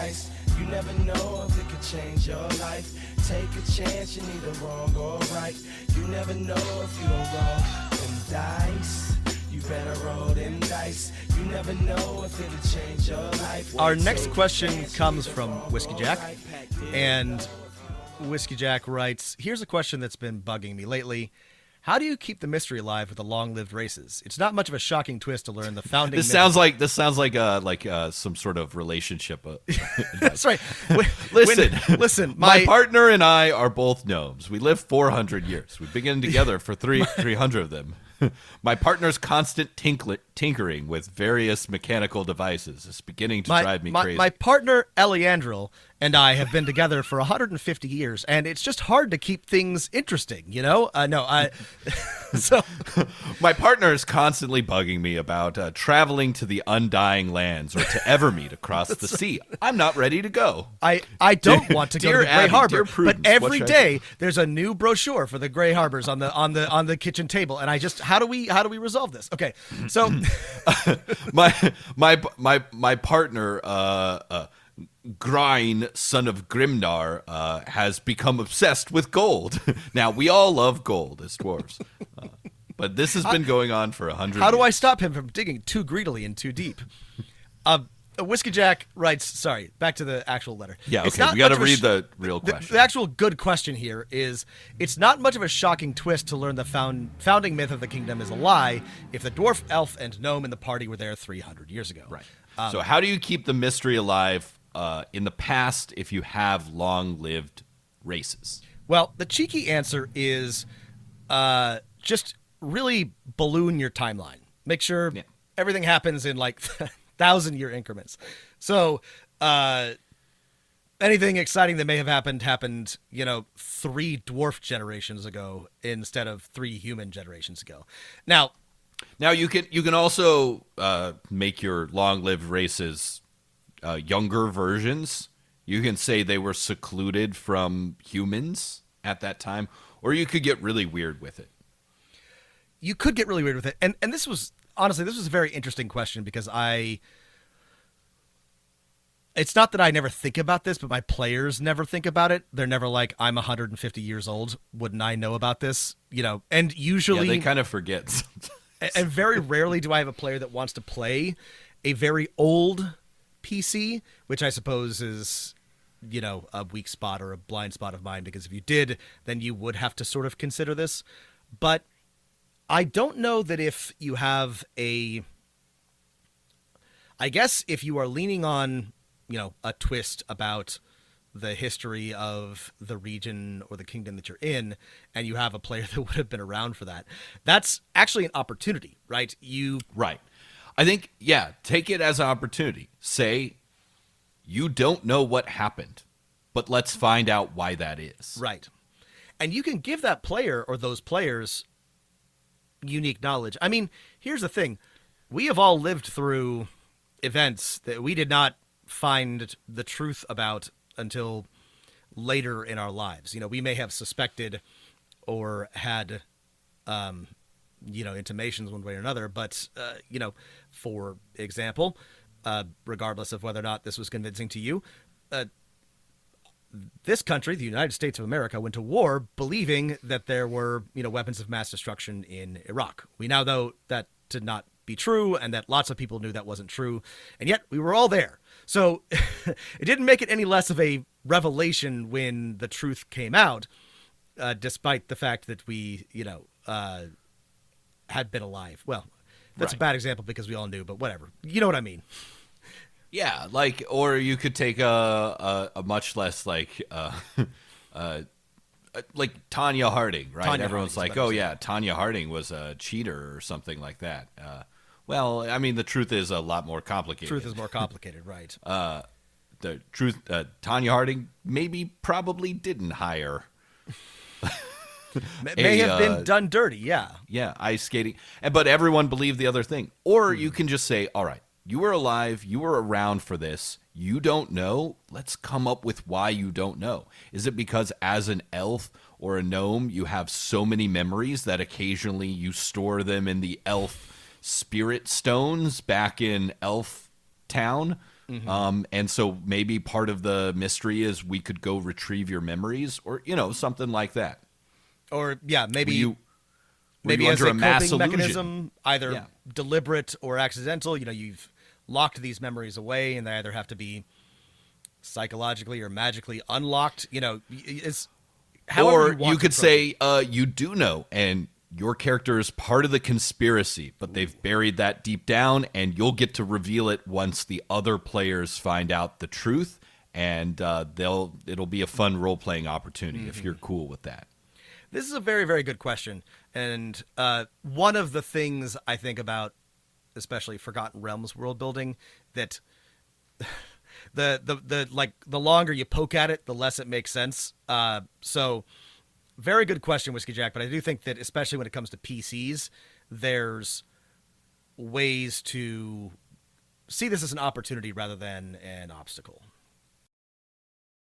dice. You never know if it could change your life. Take a chance, you're neither wrong or right. You never know if you don't roll them dice. You better roll them dice. You never know if it'll change your life. Our next question comes from Whiskey Jack, and Whiskey Jack writes, here's a question that's been bugging me lately. How do you keep the mystery alive with the long-lived races? It's not much of a shocking twist to learn the founding. This sounds like some sort of relationship. That's right. Listen. My partner and I are both gnomes. We live 400 years. We've been together for 300 of them. My partner's constant tinkering with various mechanical devices is beginning to drive me crazy. My partner, Eliandril, and I have been together for 150 years, and it's just hard to keep things interesting, you know? So my partner is constantly bugging me about traveling to the undying lands or to Evermeet across the sea. I'm not ready to go. I don't want to go to the Grey Abby, Harbor, Prudence, but every day there's a new brochure for the Grey Harbors on the kitchen table, and I just how do we resolve this? Okay, so my partner Grine, son of Grimnar, has become obsessed with gold. Now, we all love gold as dwarves, but this has been going on for 100 years. How do I stop him from digging too greedily and too deep? Whiskey Jack writes, sorry, back to the actual letter. Yeah, okay, we got to read the real question. The actual good question here is, it's not much of a shocking twist to learn the founding myth of the kingdom is a lie if the dwarf, elf, and gnome in the party were there 300 years ago. Right. So how do you keep the mystery alive in the past if you have long-lived races? Well, the cheeky answer is just really balloon your timeline. Make sure everything happens in like 1,000-year increments. So anything exciting that may have happened, 3 dwarf generations ago instead of 3 human generations ago. Now you can also make your long-lived races younger versions. You can say they were secluded from humans at that time, or you could get really weird with it. You could get really weird with it. And this was, honestly, this was a very interesting question because it's not that I never think about this, but my players never think about it. They're never like, I'm 150 years old. Wouldn't I know about this? And usually... Yeah, they kind of forget. And very rarely do I have a player that wants to play a very old PC, which I suppose is, a weak spot or a blind spot of mine, because if you did, then you would have to sort of consider this. But I don't know that if you have I guess if you are leaning on, a twist about the history of the region or the kingdom that you're in, and you have a player that would have been around for that, that's actually an opportunity, right? Right. I think, take it as an opportunity. Say, you don't know what happened, but let's find out why that is. Right. And you can give that player or those players unique knowledge. I mean, here's the thing. We have all lived through events that we did not find the truth about until later in our lives. We may have suspected or had intimations one way or another, but for example, regardless of whether or not this was convincing to you, this country, the United States of America, went to war believing that there were, weapons of mass destruction in Iraq. We now know that to not be true, and that lots of people knew that wasn't true, and yet we were all there. So it didn't make it any less of a revelation when the truth came out, despite the fact that we, had been alive. Well, that's a bad example because we all knew, but whatever. You know what I mean? Yeah, or you could take a much less like Tanya Harding, right? Everyone's like, oh yeah, Tanya Harding was a cheater or something like that. Well, I mean, the truth is a lot more complicated. Truth is more complicated, right? The truth, Tanya Harding probably didn't hire. May have been done dirty, yeah. Yeah, ice skating. But everyone believed the other thing. Or you can just say, all right, you were alive, you were around for this, you don't know, let's come up with why you don't know. Is it because as an elf or a gnome, you have so many memories that occasionally you store them in the elf spirit stones back in Elf Town? And so maybe part of the mystery is we could go retrieve your memories, or something like that. Or yeah, maybe Were maybe you as under a a mass coping illusion? mechanism, either Yeah. deliberate or accidental. You've locked these memories away, and they either have to be psychologically or magically unlocked. It's however Or you want you to could approach it. say you do know, and your character is part of the conspiracy, but they've buried that deep down, and you'll get to reveal it once the other players find out the truth, and it'll be a fun role playing opportunity if you're cool with that. This is a very, very good question, and one of the things I think about, especially Forgotten Realms world building, that the longer you poke at it, the less it makes sense. So, very good question, Whiskey Jack. But I do think that, especially when it comes to PCs, there's ways to see this as an opportunity rather than an obstacle.